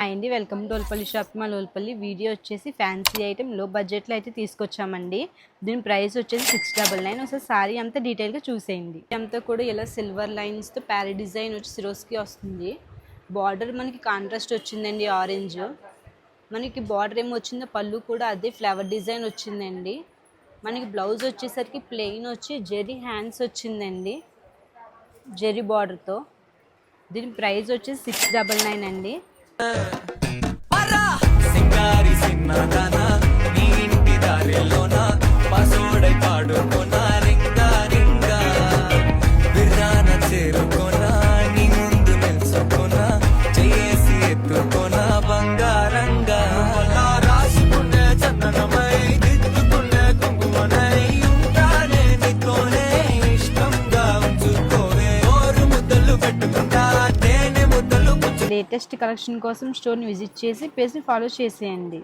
Hi అండి, welcome to Lolpalli shop. మా Lolpalli video వచ్చేసి ఫ్యాన్సీ ఐటమ్ లో బడ్జెట్లో అయితే తీసుకొచ్చామండి. దీని ప్రైస్ వచ్చేసి 699. ఒకసారి సారీ అంతా డీటెయిల్గా చూసేయండి. అంతా కూడా ఇలా సిల్వర్ లైన్స్తో ప్యారీ డిజైన్ వచ్చి సిరోస్కి వస్తుంది. బార్డర్ మనకి కాంట్రాస్ట్ వచ్చిందండి, ఆరెంజ్. మనకి బార్డర్ ఏమో వచ్చిందో పళ్ళు కూడా అదే ఫ్లవర్ డిజైన్ వచ్చిందండి. మనకి బ్లౌజ్ వచ్చేసరికి ప్లెయిన్ వచ్చి జెరీ హ్యాండ్స్ వచ్చిందండి, జెరీ బార్డర్తో. దీని ప్రైస్ వచ్చేసి 699 అండి. సింగారి సిన్నదానా నీ ఇంటి దారిలోన పసోడై పాడుకోనా రింగా రింగా విరాన చేరుకోనా నీ ముందు నిల్చుకోనా చేసి ఎత్తుకోనా బంగారంగా రాసుకునే చందనమై దిద్దుకునే కుంకుమనై ఉంటానే నీతోనే ఇష్టంగా ఉంచుకోవే ఓరు ముద్దలు పెట్టుకుంటా తేనె ముద్దలు. లేటెస్ట్ కలెక్షన్ కోసం స్టోర్ని విజిట్ చేసి పేజ్ని ఫాలో చేసేయండి.